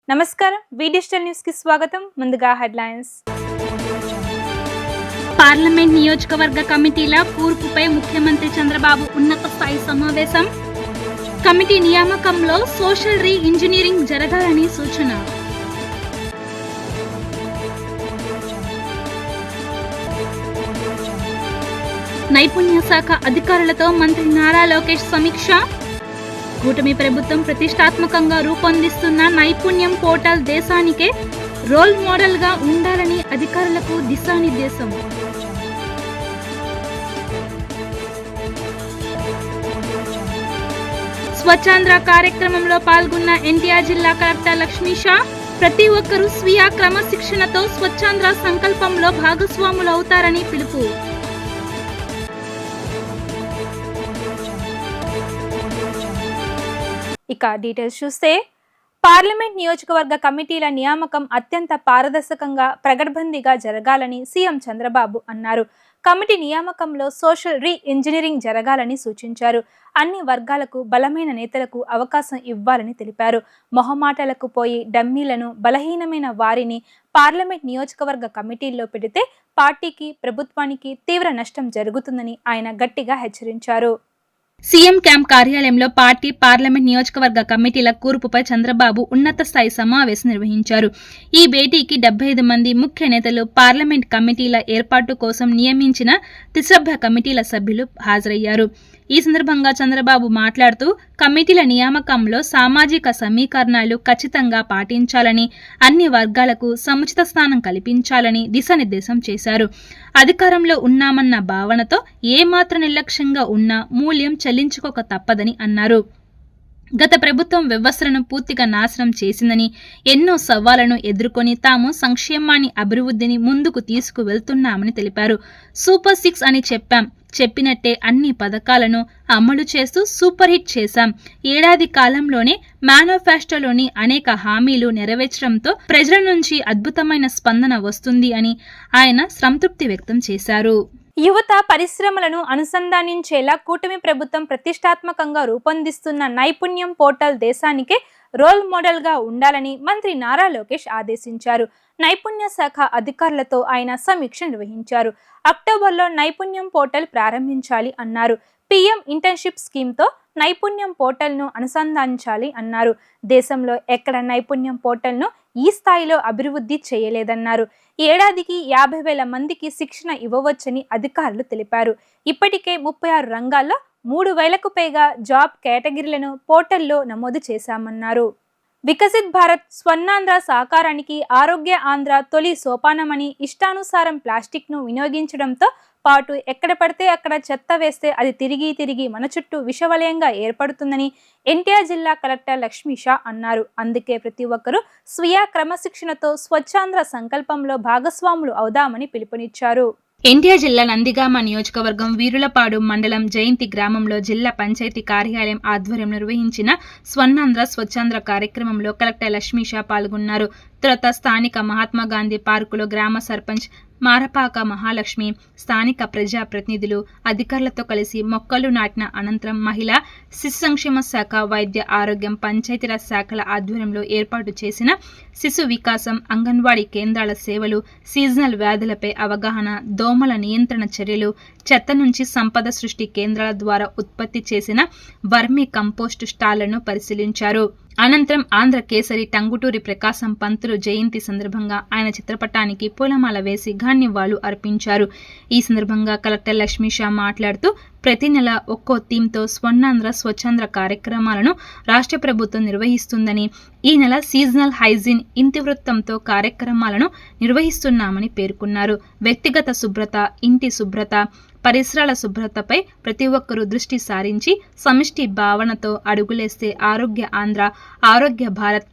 నమస్కారం వి digital news కి స్వాగతం. ముందుగా హెడ్లైన్స్. పార్లమెంట్ నియోజకవర్గ కమిటీల కూర్పుపై ముఖ్యమంత్రి చంద్రబాబు ఉన్నత స్థాయి సమావేశం. కమిటీ నియామకంలో సోషల్ రీ ఇంజనీరింగ్ జరగాలని సూచన. నైపుణ్య శాఖ అధికారులతో మంత్రి నారా లోకేష్ సమీక్ష. కూటమి ప్రభుత్వం ప్రతిష్టాత్మకంగా రూపొందిస్తున్న నైపుణ్యం పోర్టల్ దేశానికే రోల్ మోడల్ గా ఉండాలని అధికారులకు దిశానిర్దేశం. స్వచ్ఛాంధ్ర కార్యక్రమంలో పాల్గొన్న ఎన్టీఆర్ జిల్లా కలెక్టర్ లక్ష్మీషా. ప్రతి ఒక్కరూ స్వీయ క్రమశిక్షణతో స్వచ్ఛాంధ్ర సంకల్పంలో భాగస్వాములవుతారని పిలుపు. ఇక డీటెయిల్స్ చూస్తే, పార్లమెంట్ నియోజకవర్గ కమిటీల నియామకం అత్యంత పారదర్శకంగా ప్రగడ్బందీగా జరగాలని సీఎం చంద్రబాబు అన్నారు. కమిటీ నియామకంలో సోషల్ రీ ఇంజనీరింగ్ జరగాలని సూచించారు. అన్ని వర్గాలకు బలమైన నేతలకు అవకాశం ఇవ్వాలని తెలిపారు. మొహమాటలకు పోయి డమ్మీలను, బలహీనమైన వారిని పార్లమెంట్ నియోజకవర్గ కమిటీల్లో పెడితే పార్టీకి, ప్రభుత్వానికి తీవ్ర నష్టం జరుగుతుందని ఆయన గట్టిగా హెచ్చరించారు. సీఎం క్యాంప్ కార్యాలయంలో పార్టీ, పార్లమెంట్ నియోజకవర్గ కమిటీల కూర్పుపై చంద్రబాబు ఉన్నత స్థాయి సమావేశం నిర్వహించారు. ఈ భేటీకి 75 మంది ముఖ్య నేతలు, పార్లమెంట్ కమిటీల ఏర్పాటు కోసం నియమించిన త్రిసభ్య కమిటీల సభ్యులు హాజరయ్యారు. ఈ సందర్భంగా చంద్రబాబు మాట్లాడుతూ, కమిటీల నియామకంలో సామాజిక సమీకరణాలు ఖచ్చితంగా పాటించాలని, అన్ని వర్గాలకు సముచిత స్థానం కల్పించాలని దిశానిర్దేశం చేశారు. అధికారంలో ఉన్నామన్న భావనతో ఏమాత్రం నిర్లక్ష్యంగా ఉన్నా మూల్యం చెల్లించుకోక తప్పదని అన్నారు. గత ప్రభుత్వం వ్యవస్థలను పూర్తిగా నాశనం చేసిందని, ఎన్నో సవాళ్లను ఎదుర్కొని తాము సంక్షేమాన్ని, అభివృద్ధిని ముందుకు తీసుకువెళ్తున్నామని తెలిపారు. సూపర్ 6 అని చెప్పినట్టే అన్ని పథకాలను అమలు చేస్తూ సూపర్ హిట్ చేశాం. ఏడాది కాలంలోనే మేనిఫెస్టోలోని అనేక హామీలు నెరవేర్చడంతో ప్రజల నుంచి అద్భుతమైన స్పందన వస్తుంది అని ఆయన సంతృప్తి వ్యక్తం చేశారు. యువత పరిశ్రమలను అనుసంధానించేలా కూటమి ప్రభుత్వం ప్రతిష్టాత్మకంగా రూపొందిస్తున్న నైపుణ్యం పోర్టల్ దేశానికే రోల్ మోడల్ గా ఉండాలని మంత్రి నారా లోకేష్ ఆదేశించారు. నైపుణ్య శాఖ అధికారులతో ఆయన సమీక్ష నిర్వహించారు. అక్టోబర్లో నైపుణ్యం పోర్టల్ ప్రారంభించాలి అన్నారు. పీఎం ఇంటర్న్షిప్ స్కీమ్తో నైపుణ్యం పోర్టల్ను అనుసంధానించాలి అన్నారు. దేశంలో ఎక్కడ నైపుణ్యం పోర్టల్ను ఈ స్థాయిలో అభివృద్ధి చేయలేదన్నారు. ఏడాదికి 50,000 మందికి శిక్షణ ఇవ్వవచ్చని అధికారులు తెలిపారు. ఇప్పటికే 36 రంగాల్లో 3,000కు పైగా జాబ్ కేటగిరీలను పోర్టల్లో నమోదు చేశామన్నారు. వికసిత్ భారత్ స్వర్ణాంధ్ర సాకారానికి ఆరోగ్య ఆంధ్ర తొలి సోపానమని, ఇష్టానుసారం ప్లాస్టిక్ను వినియోగించడంతో పాటు ఎక్కడ పడితే అక్కడ చెత్త వేస్తే అది తిరిగి మన చుట్టూ విషవలయంగా ఏర్పడుతుందని ఎన్టీఆర్ జిల్లా కలెక్టర్ లక్ష్మీషా అన్నారు. అందుకే ప్రతి ఒక్కరూ స్వీయ క్రమశిక్షణతో స్వచ్ఛాంధ్ర సంకల్పంలో భాగస్వాములు అవుదామని పిలుపునిచ్చారు. ఎన్టీఆర్ జిల్లా నందిగామ నియోజకవర్గం వీరులపాడు మండలం జయంతి గ్రామంలో జిల్లా పంచాయతీ కార్యాలయం ఆధ్వర్యం నిర్వహించిన స్వర్ణాంధ్ర స్వచ్ఛాంధ్ర కార్యక్రమంలో కలెక్టర్ లక్ష్మీషా పాల్గొన్నారు. తర్వాత స్థానిక మహాత్మాగాంధీ పార్కులో గ్రామ సర్పంచ్ మారపాక మహాలక్ష్మి, స్థానిక ప్రజాప్రతినిధులు, అధికారులతో కలిసి మొక్కలు నాటిన అనంతరం మహిళా శిశు సంక్షేమ శాఖ, వైద్య ఆరోగ్యం, పంచాయతీరాజ్ శాఖల ఆధ్వర్యంలో ఏర్పాటు చేసిన శిశు వికాసం, అంగన్వాడీ కేంద్రాల సేవలు, సీజనల్ వ్యాధులపై అవగాహన, దోమల నియంత్రణ చర్యలు, చెత్త నుంచి సంపద సృష్టి కేంద్రాల ద్వారా ఉత్పత్తి చేసిన వర్మీ కంపోస్టు స్టాళ్లను పరిశీలించారు. అనంతరం ఆంధ్ర కేసరి టంగుటూరి ప్రకాశం పంతులు జయంతి సందర్భంగా ఆయన చిత్రపటానికి పూలమాల వేసి ఘాన్యవాళులు అర్పించారు. ఈ సందర్భంగా కలెక్టర్ లక్ష్మీషా మాట్లాడుతూ, ప్రతి నెల ఒక్కో థీమ్తో స్వర్ణాంధ్ర స్వచ్ఛాంధ్ర కార్యక్రమాలను రాష్ట్ర ప్రభుత్వం నిర్వహిస్తుందని, ఈ నెల సీజనల్ హైజీన్ ఇతివృత్తంతో కార్యక్రమాలను నిర్వహిస్తున్నామని పేర్కొన్నారు. వ్యక్తిగత శుభ్రత, ఇంటి శుభ్రత, పరిసరాల శుభ్రతపై ప్రతి ఒక్కరూ దృష్టి సారించి సమిష్టి భావనతో అడుగులేస్తే ఆరోగ్య ఆంధ్ర, ఆరోగ్య భారత్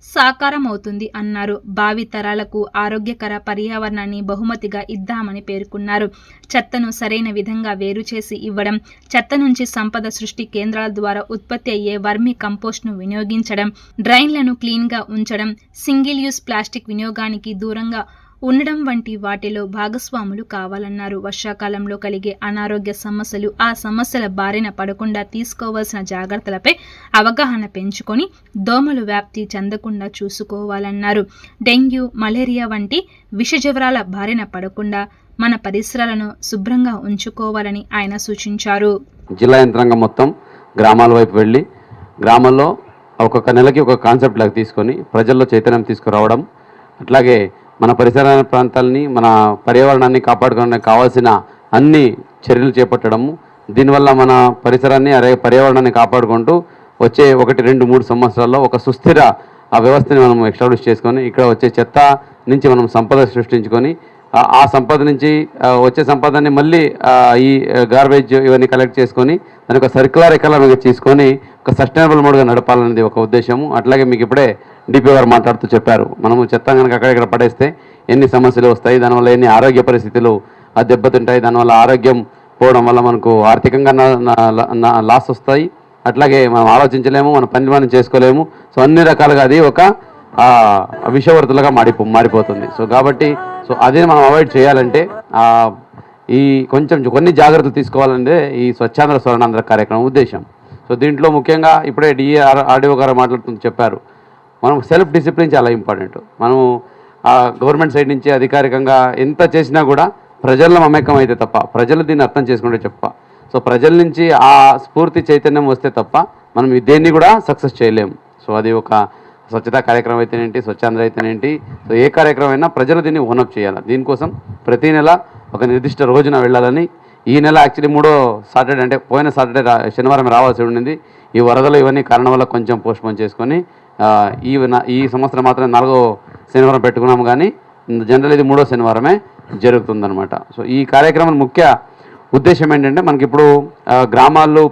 సాకారం అవుతుంది అన్నారు. భావి తరాలకు ఆరోగ్యకర పర్యావరణాన్ని బహుమతిగా ఇద్దామని పేర్కొన్నారు. చెత్తను సరైన విధంగా వేరు చేసి ఇవ్వడం, చెత్త నుంచి సంపద సృష్టి కేంద్రాల ద్వారా ఉత్పత్తి అయ్యే వర్మీ కంపోస్ట్ను వినియోగించడం, డ్రైన్లను క్లీన్గా ఉంచడం, సింగిల్ యూస్ ప్లాస్టిక్ వినియోగానికి దూరంగా ఉండడం వంటి వాటిలో భాగస్వాములు కావాలన్నారు. వర్షాకాలంలో కలిగే అనారోగ్య సమస్యలు, ఆ సమస్యల బారిన పడకుండా తీసుకోవాల్సిన జాగ్రత్తలపై అవగాహన పెంచుకొని దోమలు వ్యాప్తి చెందకుండా చూసుకోవాలన్నారు. డెంగ్యూ, మలేరియా వంటి విషజ్వరాల బారిన పడకుండా మన పరిసరాలను శుభ్రంగా ఉంచుకోవాలని ఆయన సూచించారు. జిల్లా యంత్రాంగం మొత్తం గ్రామాల వైపు వెళ్ళి గ్రామాల్లో ఒక్కొక్క నెలకి ఒక కాన్సెప్ట్ లాగా తీసుకొని ప్రజల్లో చైతన్యం తీసుకురావడం, అట్లాగే మన పరిసర ప్రాంతాలని, మన పర్యావరణాన్ని కాపాడుకోవడానికి కావాల్సిన అన్ని చర్యలు చేపట్టడము. దీనివల్ల మన పరిసరాన్ని పర్యావరణాన్ని కాపాడుకుంటూ వచ్చే 1, 2, 3 సంవత్సరాల్లో ఒక సుస్థిర ఆ వ్యవస్థని మనం ఎస్టాబ్లిష్ చేసుకొని ఇక్కడ వచ్చే చెత్త నుంచి మనం సంపద సృష్టించుకొని ఆ సంపద నుంచి వచ్చే సంపదని మళ్ళీ ఈ గార్బేజ్ ఇవన్నీ కలెక్ట్ చేసుకొని దాని ఒక సర్క్యులర్ ఎకానమీగా తీసుకొని ఒక సస్టైనబుల్ మోడ్గా నడపాలనేది ఒక ఉద్దేశము. అట్లాగే మీకు ఇప్పుడే డిపి గారు మాట్లాడుతూ చెప్పారు, మనము చెత్త కనుక అక్కడెక్కడ పడేస్తే ఎన్ని సమస్యలు వస్తాయి, దానివల్ల ఎన్ని ఆరోగ్య పరిస్థితులు దెబ్బతింటాయి, దానివల్ల ఆరోగ్యం పోవడం వల్ల మనకు ఆర్థికంగా లాస్ వస్తాయి, అట్లాగే మనం ఆలోచించలేము, మన పని మనం చేసుకోలేము. సో అన్ని రకాలుగా అది ఒక విషవర్తులుగా మారిపోతుంది. సో కాబట్టి అదే మనం అవాయిడ్ చేయాలంటే ఈ కొన్ని జాగ్రత్తలు తీసుకోవాలంటే ఈ స్వచ్ఛాంధ్ర స్వర్ణాంధ్ర కార్యక్రమం ఉద్దేశం. సో దీంట్లో ముఖ్యంగా ఇప్పుడే ఆర్డీఓ గారు మాట్లాడుతూ చెప్పారు, మనం సెల్ఫ్ డిసిప్లిన్ చాలా ఇంపార్టెంట్. మనం గవర్నమెంట్ సైడ్ నుంచి అధికారికంగా ఎంత చేసినా కూడా ప్రజల్లో మమేకం అయితే తప్ప, ప్రజలు దీన్ని అర్థం చేసుకుంటే తప్ప, సో ప్రజల నుంచి ఆ స్ఫూర్తి చైతన్యం వస్తే తప్ప మనం దేన్ని కూడా సక్సెస్ చేయలేము. సో అది ఒక స్వచ్ఛతా కార్యక్రమం అయితేనేంటి, స్వచ్ఛాంధ్ర అయితేనేంటి, సో ఏ కార్యక్రమం అయినా ప్రజలు దీన్ని ఓనప్ చేయాలి. దీనికోసం ప్రతి నెల ఒక నిర్దిష్ట రోజున వెళ్ళాలని, ఈ నెల యాక్చువల్లీ 3వ సాటర్డే అంటే పోయిన సాటర్డే శనివారం రావాల్సి ఉండింది. ఈ వరదలు ఇవన్నీ కారణం వల్ల కొంచెం పోస్ట్పోన్ చేసుకొని ఈ సంవత్సరం మాత్రం 4వ శనివారం పెట్టుకున్నాము, కానీ జనరల్ ఇది 3వ శనివారమే జరుగుతుందన్నమాట. సో ఈ కార్యక్రమం ముఖ్య ఉద్దేశం ఏంటంటే, మనకి ఇప్పుడు గ్రామాల్లో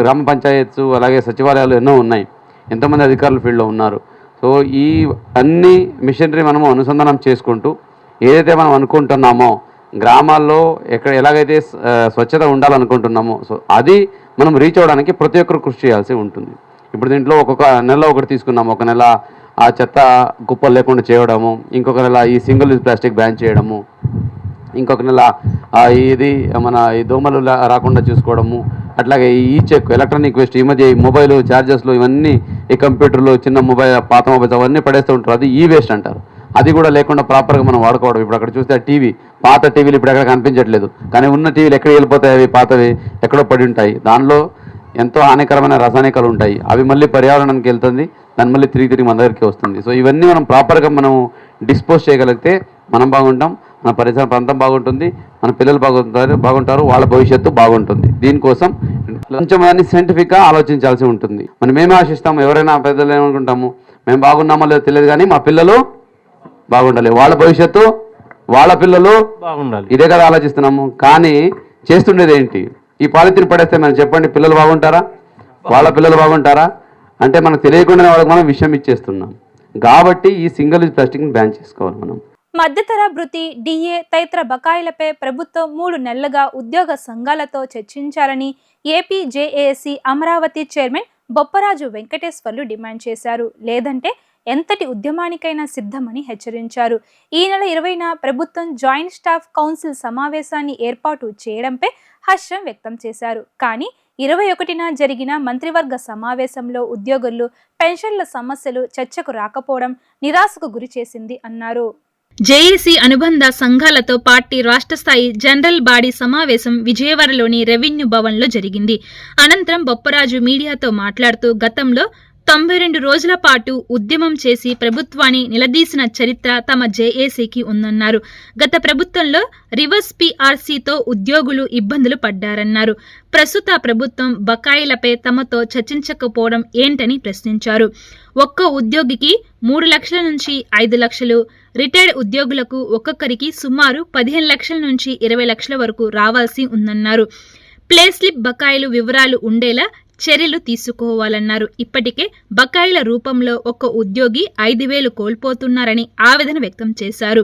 గ్రామ పంచాయత్స్ అలాగే సచివాలయాలు ఎన్నో ఉన్నాయి, ఎంతోమంది అధికారులు ఫీల్డ్లో ఉన్నారు. సో ఈ అన్ని మిషనరీ మనము అనుసంధానం చేసుకుంటూ ఏదైతే మనం అనుకుంటున్నామో గ్రామాల్లో ఎలాగైతే స్వచ్ఛత ఉండాలనుకుంటున్నామో, సో అది మనం రీచ్ అవ్వడానికి ప్రతి ఒక్కరు కృషి చేయాల్సి ఉంటుంది. ఇప్పుడు దీంట్లో ఒక్కొక్క నెలలో ఒకటి తీసుకున్నాము, ఒక నెల ఆ చెత్త కుప్పలు లేకుండా చేయడము, ఇంకొక నెల ఈ సింగిల్ యూజ్ ప్లాస్టిక్ బ్యాన్ చేయడము, ఇంకొక నెల ఇది మన ఈ దోమలు రాకుండా చూసుకోవడము, అట్లాగే ఈ చెక్ ఎలక్ట్రానిక్ వేస్ట్, ఈ మధ్య ఈ మొబైల్ ఛార్జెస్లు ఇవన్నీ ఈ కంప్యూటర్లు చిన్న పాత మొబైల్స్ అవన్నీ పడేస్తూ ఉంటారు, అది ఈ వేస్ట్ అంటారు. అది కూడా లేకుండా ప్రాపర్గా మనం వాడుకోవడం. ఇప్పుడు అక్కడ చూస్తే టీవీ, పాత టీవీలు ఇప్పుడు ఎక్కడ కనిపించట్లేదు, కానీ ఉన్న టీవీలు ఎక్కడ వెళ్ళిపోతాయి, అవి పాతవి ఎక్కడో పడి ఉంటాయి, దానిలో ఎంతో హానికరమైన రసాయనికాలు ఉంటాయి, అవి మళ్ళీ పర్యావరణానికి వెళ్తుంది, దాన్ని మళ్ళీ తిరిగి మన దగ్గరికి వస్తుంది. సో ఇవన్నీ మనం ప్రాపర్గా మనం డిస్పోజ్ చేయగలిగితే మనం బాగుంటాం, మన పరిసర ప్రాంతం బాగుంటుంది, మన పిల్లలు బాగుంటారు, వాళ్ళ భవిష్యత్తు బాగుంటుంది. దీనికోసం కొంచెం అన్ని సైంటిఫిక్గా ఆలోచించాల్సి ఉంటుంది. మనం ఏమి ఆశిస్తాము, ఎవరైనా పెద్దలు ఏమనుకుంటాము, మేము బాగున్నామో లేదో తెలియదు, కానీ మా పిల్లలు బాగుండాలి, వాళ్ళ భవిష్యత్తు వాళ్ళ పిల్లలు బాగుండాలి, ఇదే కదా ఆలోచిస్తున్నాము. కానీ చేస్తుండేది ఏంటి, ఈ పాలిథిన్ పడేస్తే మనం చెప్పండి, పిల్లలు బాగుంటారా, వాళ్ళ పిల్లలు బాగుంటారా అంటే మనకు తెలియకుండానే వాళ్ళకి మనం విషయం ఇచ్చేస్తున్నాం. కాబట్టి ఈ సింగిల్ యూజ్ ప్లాస్టిక్ని బ్యాన్ చేసుకోవాలి మనం. మధ్యతర భృతి, డిఏ తదితర బకాయిలపై ప్రభుత్వం 3 నెలలుగా ఉద్యోగ సంఘాలతో చర్చించాలని AP JAC Amaravati chairman Bopparaju Venkateswarlu demand చేశారు. లేదంటే ఎంతటి ఉద్యమానికైనా సిద్ధమని హెచ్చరించారు. ఈ నెల 20న ప్రభుత్వం జాయింట్ స్టాఫ్ కౌన్సిల్ సమావేశాన్ని ఏర్పాటు చేయడంపై హర్షం వ్యక్తం చేశారు. కానీ 21న జరిగిన మంత్రివర్గ సమావేశంలో ఉద్యోగులు పెన్షన్ల సమస్యలు చర్చకు రాకపోవడం నిరాశకు గురి చేసింది అన్నారు. జేఏసీ అనుబంధ సంఘాలతో పార్టీ రాష్ట్ర స్థాయి జనరల్ బాడీ సమావేశం విజయవాడలోని రెవెన్యూ భవన్లో జరిగింది. అనంతరం బొప్పరాజు మీడియాతో మాట్లాడుతూ గతంలో 92 రోజుల పాటు ఉద్యమం చేసి ప్రభుత్వాన్ని నిలదీసిన చరిత్ర తమ జేఏసీకి ఉందన్నారు. గత ప్రభుత్వంలో రివర్స్ పీఆర్సీతో ఉద్యోగులు ఇబ్బందులు పడ్డారన్నారు. ప్రస్తుత ప్రభుత్వం బకాయిలపై తమతో చర్చించకపోవడం ఏంటని ప్రశ్నించారు. ఒక్క ఉద్యోగికి 3 లక్షల నుంచి 5 లక్షలు, రిటైర్డ్ ఉద్యోగులకు ఒక్కొక్కరికి సుమారు 15 లక్షల నుంచి 20 లక్షల వరకు రావాల్సి ఉందన్నారు. ప్లే స్లిప్ బకాయిలు వివరాలు ఉండేలా చర్యలు తీసుకోవాలన్నారు. ఇప్పటికే బకాయిల రూపంలో ఒక్క ఉద్యోగి 5,000 కోల్పోతున్నారని ఆవేదన వ్యక్తం చేశారు.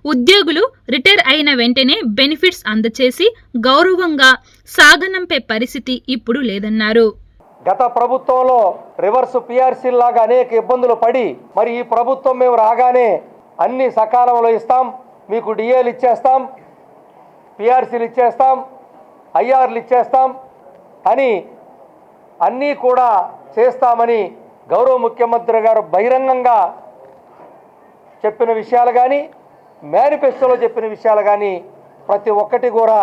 ఉద్యోగులు రిటైర్ అయిన వెంటనే బెనిఫిట్స్ అందచేసి గౌరవంగా సాగనంపే పరిస్థితి ఇప్పుడు లేదన్నారు. గత ప్రభుత్వంలో రివర్స్ పిఆర్సీ లాగా అనేక ఇబ్బందులు పడి మరి ఈ ప్రభుత్వం మేము రాగానే అన్ని సకాలంలో ఇస్తాం, మీకు డిఏలు ఇచ్చేస్తాం, పిఆర్సీలు ఇచ్చేస్తాం, ఐఆర్లు ఇచ్చేస్తాం అని అన్నీ కూడా చేస్తామని గౌరవ ముఖ్యమంత్రి గారు బహిరంగంగా చెప్పిన విషయాలు కానీ మేనిఫెస్టోలో చెప్పిన విషయాలు కానీ ప్రతి ఒక్కటి కూడా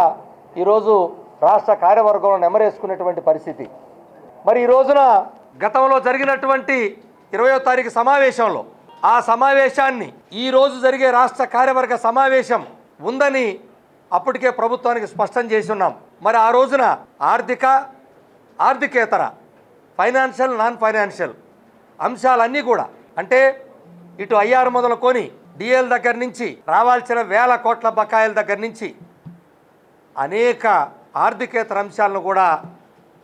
ఈరోజు రాష్ట్ర కార్యవర్గంలో నెమరేసుకునేటువంటి పరిస్థితి. మరి ఈ రోజున గతంలో జరిగినటువంటి 20వ తారీఖు సమావేశంలో ఆ సమావేశాన్ని ఈరోజు జరిగే రాష్ట్ర కార్యవర్గ సమావేశం ఉందని అప్పటికే ప్రభుత్వానికి స్పష్టం చేసి ఉన్నాం. మరి ఆ రోజున ఆర్థికేతర ఫైనాన్షియల్ నాన్ ఫైనాన్షియల్ అంశాలన్నీ కూడా అంటే ఇటు ఐఆర్ మొదలుకొని డిఎల్ దగ్గర నుంచి రావాల్సిన వేల కోట్ల బకాయిల దగ్గర నుంచి అనేక ఆర్థికేతర అంశాలను కూడా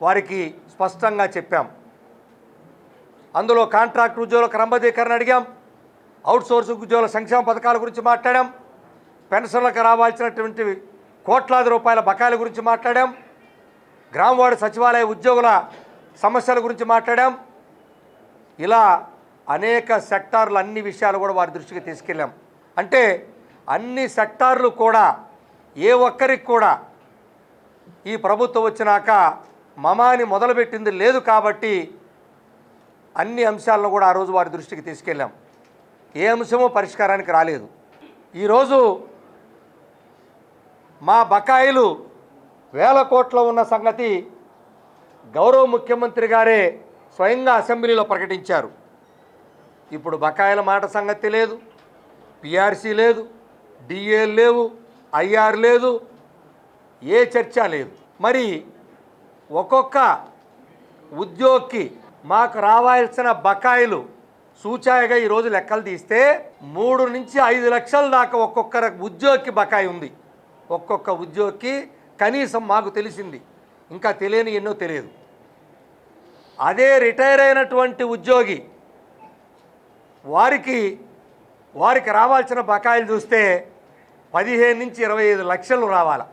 వారికి స్పష్టంగా చెప్పాం. అందులో కాంట్రాక్ట్ ఉద్యోగుల క్రమబద్ధీకరణ అడిగాం, అవుట్సోర్స్ ఉద్యోగుల సంక్షేమ పథకాల గురించి మాట్లాడాం, పెన్షన్లకు రావాల్సినటువంటి కోట్లాది రూపాయల బకాయిల గురించి మాట్లాడాం, గ్రామవార్డు సచివాలయ ఉద్యోగుల సమస్యల గురించి మాట్లాడాం. ఇలా అనేక సెక్టార్లు అన్ని విషయాలు కూడా వారి దృష్టికి తీసుకెళ్ళాం. అంటే అన్ని సెక్టార్లు కూడా ఏ ఒక్కరికి కూడా ఈ ప్రభుత్వం వచ్చినాక మమాని మొదలుపెట్టింది లేదు కాబట్టి అన్ని అంశాలను కూడా ఆ రోజు వారి దృష్టికి తీసుకెళ్ళాం. ఏ అంశమో పరిష్కారానికి రాలేదు. ఈరోజు మా బకాయిలు వేల కోట్ల ఉన్న సంగతి గౌరవ ముఖ్యమంత్రి గారే స్వయంగా అసెంబ్లీలో ప్రకటించారు. ఇప్పుడు బకాయిల మాట సంగతి లేదు, పిఆర్సీ లేదు, డిఏ లేవు, ఐఆర్ లేదు, ఏ చర్చ లేదు. మరి ఒక్కొక్క ఉద్యోగికి మాకు రావాల్సిన బకాయిలు సూచాయగా ఈరోజు లెక్కలు తీస్తే 3 నుంచి 5 లక్షల దాకా ఒక్కొక్క ఉద్యోగికి బకాయి ఉంది. ఒక్కొక్క ఉద్యోగికి కనీసం మాకు తెలిసింది, ఇంకా తెలియని ఎన్నో తెలియదు. అదే రిటైర్ అయినటువంటి ఉద్యోగి వారికి రావాల్సిన బకాయిలు చూస్తే 15 నుంచి 25 లక్షలు రావాలి.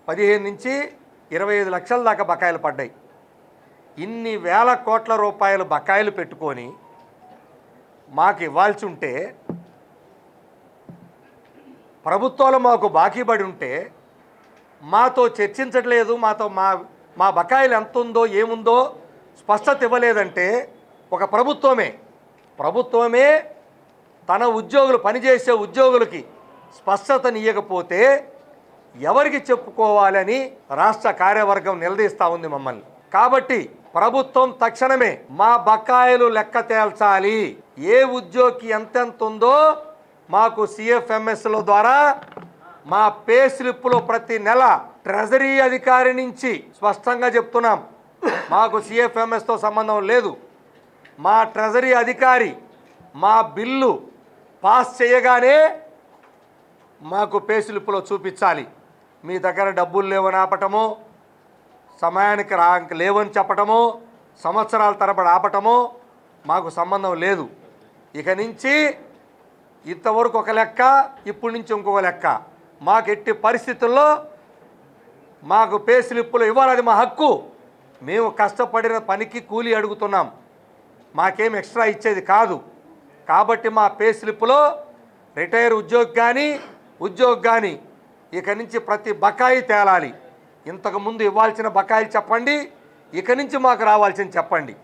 15 నుంచి 25 లక్షల దాకా బకాయిలు పడ్డాయి. ఇన్ని వేల కోట్ల రూపాయలు బకాయిలు పెట్టుకొని మాకు ఇవ్వాల్సి ఉంటే, ప్రభుత్వాలు మాకు బాకీ పడి ఉంటే మాతో చర్చించట్లేదు, మాతో మా బకాయిలు ఎంత ఉందో ఏముందో స్పష్టత ఇవ్వలేదంటే ఒక ప్రభుత్వమే తన ఉద్యోగులు పనిచేసే ఉద్యోగులకి స్పష్టతనియకపోతే ఎవరికి చెప్పుకోవాలని రాష్ట్ర కార్యవర్గం నిలదీస్తూ ఉంది మమ్మల్ని. కాబట్టి ప్రభుత్వం తక్షణమే మా బకాయిలు లెక్క తేల్చాలి. ఏ ఉద్యోగికి ఎంతెంత ఉందో మాకు సిఎఫ్ఎంఎస్ల ద్వారా మా పే స్లిప్పులో ప్రతి నెల ట్రెజరీ అధికారి నుంచి స్పష్టంగా చెప్తున్నాం, మాకు సిఎఫ్ఎంఎస్తో సంబంధం లేదు. మా ట్రెజరీ అధికారి మా బిల్లు పాస్ చేయగానే మాకు పే స్లిప్పులో చూపించాలి. మీ దగ్గర డబ్బులు లేవని ఆపటమో, సమయానికి లేవని చెప్పటమో, సంవత్సరాల తరబడి ఆపటమో మాకు సంబంధం లేదు. ఇక నుంచి ఇంతవరకు ఒక లెక్క, ఇప్పటి నుంచి ఇంకొక లెక్క. మాకు ఎట్టి పరిస్థితుల్లో మాకు పే స్లిప్పులు ఇవ్వాలి, అది మా హక్కు. మేము కష్టపడిన పనికి కూలీ అడుగుతున్నాం, మాకేం ఎక్స్ట్రా ఇచ్చేది కాదు. కాబట్టి మా పే స్లిప్పులో రిటైర్ ఉద్యోగి కానీ ఇక నుంచి ప్రతి బకాయి తేలాలి. ఇంతకుముందు ఇవ్వాల్సిన బకాయిలు చెప్పండి, ఇక నుంచి మాకు రావాల్సింది చెప్పండి.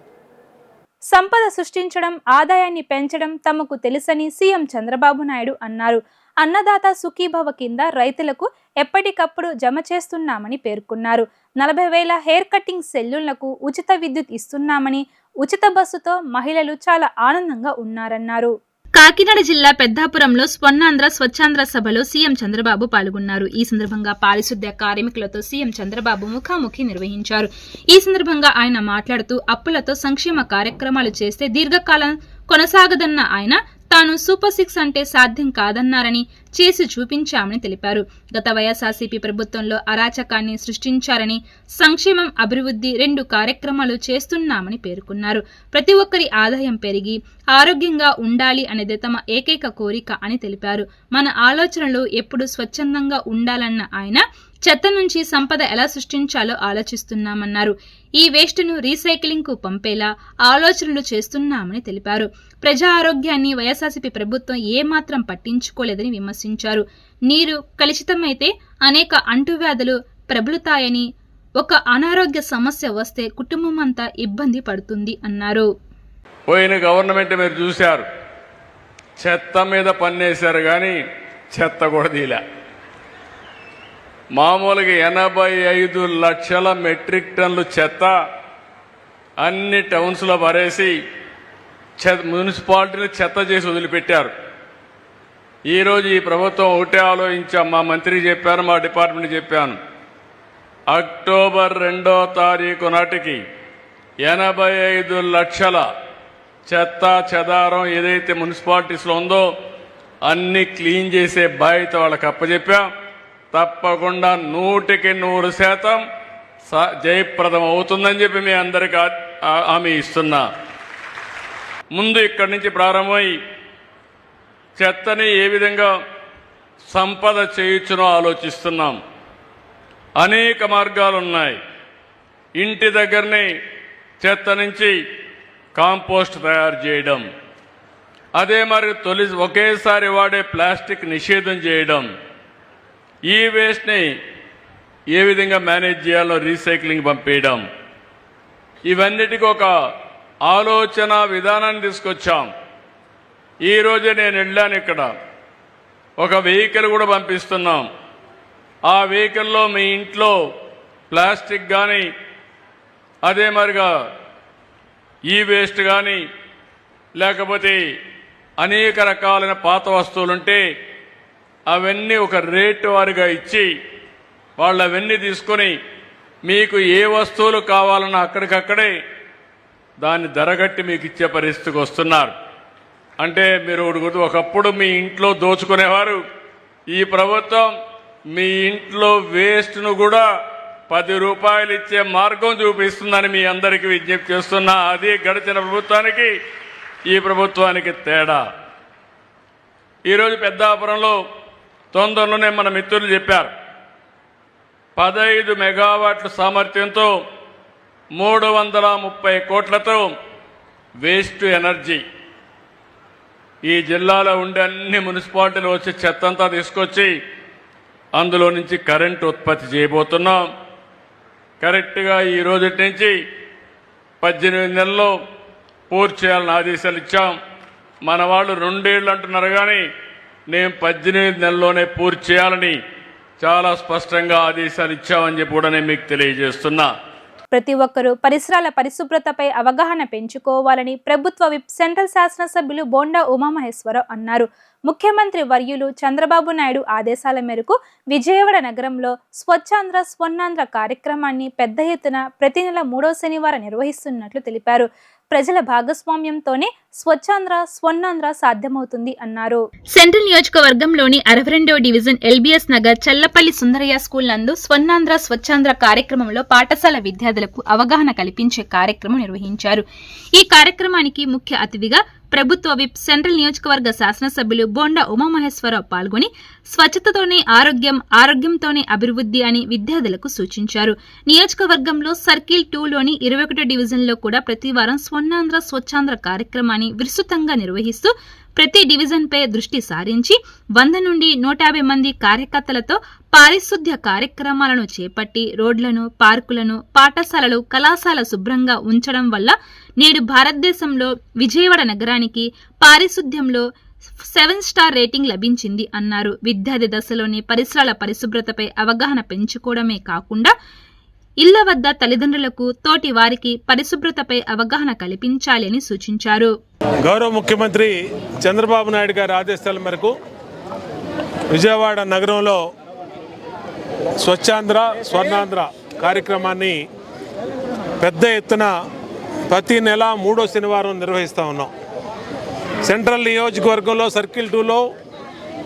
సంపద సృష్టించడం, ఆదాయాన్ని పెంచడం తమకు తెలుసని సీఎం చంద్రబాబు నాయుడు అన్నారు. అన్నదాత సుఖీభవ కింద రైతులకు ఎప్పటికప్పుడు జమ చేస్తున్నామని పేర్కొన్నారు. 40,000 హెయిర్ కటింగ్ సెలూన్లకు ఉచిత విద్యుత్ ఇస్తున్నామని, ఉచిత బస్సుతో మహిళలు చాలా ఆనందంగా ఉన్నారన్నారు. కాకినాడ జిల్లా పెద్దాపురంలో స్వర్ణాంధ్ర స్వచ్ఛాంధ్ర సభలో సీఎం చంద్రబాబు పాల్గొన్నారు. ఈ సందర్భంగా పారిశుద్ధ్య కార్మికులతో సీఎం చంద్రబాబు ముఖాముఖి నిర్వహించారు. ఈ సందర్భంగా ఆయన మాట్లాడుతూ అప్పులతో సంక్షేమ కార్యక్రమాలు చేస్తే దీర్ఘకాలం కొనసాగదన్న ఆయన తాను సూపర్ 6 అంటే సాధ్యం కాదన్నారని, చేసి చూపించామని తెలిపారు. గత వైఎస్ఆర్సీపీ ప్రభుత్వంలో అరాచకాన్ని సృష్టించారని, సంక్షేమం, అభివృద్ధి 2 కార్యక్రమాలు చేస్తున్నామని పేర్కొన్నారు. ప్రతి ఒక్కరి ఆదాయం పెరిగి ఆరోగ్యంగా ఉండాలి అనేది తమ ఏకైక కోరిక అని తెలిపారు. మన ఆలోచనలు ఎప్పుడు స్వచ్ఛందంగా ఉండాలన్న ఆయన చెత్త నుంచి సంపద ఎలా సృష్టించాలో ఆలోచిస్తున్నామన్నారు. ఈ వేస్ట్ను రీసైక్లింగ్ కు పంపేలా ఆలోచనలు చేస్తున్నామని తెలిపారు. ప్రజా ఆరోగ్యాన్ని వైఎస్ఆర్సీపీ ప్రభుత్వం ఏమాత్రం పట్టించుకోలేదని విమర్శించారు. నీరు కలుషితమైతే అనేక అంటువ్యాధులు ప్రబలుతాయని, ఒక అనారోగ్య సమస్య వస్తే కుటుంబం అంతా ఇబ్బంది పడుతుంది అన్నారు. పోయిన గవర్నమెంట్ మీరు చూశారు, చెత్త మీద పన్నేశారు కానీ చెత్త కూడా తీలే. మామూలుగా 85 లక్షల మెట్రిక్ టన్నులు చెత్త అన్ని టౌన్స్లో పరేసి మున్సిపాలిటీని చెత్త చేసి వదిలిపెట్టారు. ఈరోజు ఈ ప్రభుత్వం ఒకటే ఆలోచించాం, మా మంత్రి చెప్పారు, మా డిపార్ట్మెంట్ చెప్పాను, అక్టోబర్ 2వ తారీఖు నాటికి 85 లక్షల చెత్త చెదారం ఏదైతే మున్సిపాలిటీస్లో ఉందో అన్ని క్లీన్ చేసే బాధ్యత వాళ్ళకి అప్పచెప్పాం. తప్పకుండా 100% జయప్రదం అవుతుందని చెప్పి మీ అందరికీ హామీ ఇస్తున్నా. ముందు ఇక్కడి నుంచి ప్రారంభమై చెత్తని ఏ విధంగా సంపద చేయొచ్చునో ఆలోచిస్తున్నాం. అనేక మార్గాలు ఉన్నాయి. ఇంటి దగ్గరనే చెత్త నుంచి కాంపోస్ట్ తయారు చేయడం, అదే మరి ఒకేసారి వాడే ప్లాస్టిక్ నిషేధం చేయడం, ఈ వేస్ట్ని ఏ విధంగా మేనేజ్ చేయాలో రీసైక్లింగ్ పంపేయడం, ఇవన్నిటికీ ఒక ఆలోచన విధానాన్ని తీసుకొచ్చాం. ఈరోజే నేను వెళ్ళాను, ఇక్కడ ఒక వెహికల్ కూడా పంపిస్తున్నాం. ఆ వెహికల్లో మీ ఇంట్లో ప్లాస్టిక్ కానీ అదే మరిగా ఈ వేస్ట్ కానీ లేకపోతే అనేక రకాలైన పాత వస్తువులుంటే అవన్నీ ఒక రేటు వారిగా ఇచ్చి వాళ్ళు అవన్నీ తీసుకొని మీకు ఏ వస్తువులు కావాలన్నా అక్కడికక్కడే దాన్ని ధరగట్టి మీకు ఇచ్చే పరిస్థితికి వస్తున్నారు. అంటే మీరు ఒకప్పుడు మీ ఇంట్లో దోచుకునేవారు, ఈ ప్రభుత్వం మీ ఇంట్లో వేస్ట్ను కూడా 10 రూపాయలు ఇచ్చే మార్గం చూపిస్తుందని మీ అందరికీ విజ్ఞప్తి చేస్తున్నా. అది గడిచిన ప్రభుత్వానికి ఈ ప్రభుత్వానికి తేడా. ఈరోజు పెద్దాపురంలో తొందరలోనే మన మిత్రులు చెప్పారు, 15 మెగావాట్ల సామర్థ్యంతో 330 కోట్లతో వేస్ట్ ఎనర్జీ ఈ జిల్లాలో ఉండే అన్ని మున్సిపాలిటీలు వచ్చి చెత్తంతా తీసుకొచ్చి అందులో నుంచి కరెంటు ఉత్పత్తి చేయబోతున్నాం. కరెక్ట్గా ఈ రోజు నుంచి 18 నెలల్లో పూర్తి చేయాలని ఆదేశాలు ఇచ్చాం. మన వాళ్ళు 2 ఏళ్ళు అంటున్నారు, కానీ నేను 18 నెలల్లోనే పూర్తి చేయాలని చాలా స్పష్టంగా ఆదేశాలు ఇచ్చామని చెప్పి కూడా నేను మీకు తెలియజేస్తున్నా. ప్రతి ఒక్కరూ పరిసరాల పరిశుభ్రతపై అవగాహన పెంచుకోవాలని ప్రభుత్వ విప్ సెంట్రల్ శాసనసభ్యులు బోండా ఉమామహేశ్వరరావు అన్నారు. ముఖ్యమంత్రి వర్యులు చంద్రబాబు నాయుడు ఆదేశాల మేరకు విజయవాడ నగరంలో స్వచ్ఛాంధ్ర స్వర్ణాంధ్ర కార్యక్రమాన్ని పెద్ద ఎత్తున ప్రతి నెల 3వ శనివారం నిర్వహిస్తున్నట్లు తెలిపారు. ప్రజల భాగస్వామ్యంతోనే స్వచ్ఛాంధ్ర స్వర్ణాంధ్ర సాధ్యమవుతుంది అన్నారు. సెంట్రల్ నియోజకవర్గంలోని 62వ division LBS Nagar Challapalli Sundarayya school నందు స్వర్ణాంధ్ర స్వచ్ఛాంధ్ర కార్యక్రమంలో పాఠశాల విద్యార్థులకు అవగాహన కల్పించే కార్యక్రమం నిర్వహించారు. ఈ కార్యక్రమానికి ముఖ్య అతిథిగా ప్రభుత్వ విప్ సెంట్రల్ నియోజకవర్గ శాసనసభ్యులు బోండా ఉమామహేశ్వరరావు పాల్గొని స్వచ్ఛతతోనే ఆరోగ్యం, ఆరోగ్యంతోనే అభివృద్ధి అని విద్యార్థులకు సూచించారు. నియోజకవర్గంలో సర్కిల్ 2లోని 21వ డివిజన్లో కూడా ప్రతివారం స్వర్ణాంధ్ర స్వచ్ఛాంధ్ర కార్యక్రమాన్ని విస్తృతంగా నిర్వహిస్తూ ప్రతి డివిజన్పై దృష్టి సారించి 100 నుండి 150 మంది కార్యకర్తలతో పారిశుద్ధ్య కార్యక్రమాలను చేపట్టి రోడ్లను, పార్కులను, పాఠశాలలు, కళాశాల శుభ్రంగా ఉంచడం వల్ల నేడు భారతదేశంలో విజయవాడ నగరానికి పారిశుద్ధ్యంలో 7 స్టార్ రేటింగ్ లభించింది అన్నారు. విద్యార్థి దశలోని పరిసరాల పరిశుభ్రతపై అవగాహన పెంచుకోవడమే కాకుండా ఇళ్ల వద్ద తల్లిదండ్రులకు, తోటి వారికి పరిశుభ్రతపై అవగాహన కల్పించాలి అని సూచించారు. గౌరవ ముఖ్యమంత్రి చంద్రబాబు నాయుడు గారి ఆదేశాల మేరకు విజయవాడ నగరంలో స్వచ్ఛాంధ్ర స్వర్ణాంధ్ర కార్యక్రమాన్ని పెద్ద ఎత్తున ప్రతి నెల 3వ శనివారం నిర్వహిస్తూ ఉన్నాం. సెంట్రల్ నియోజకవర్గంలో సర్కిల్ 2లో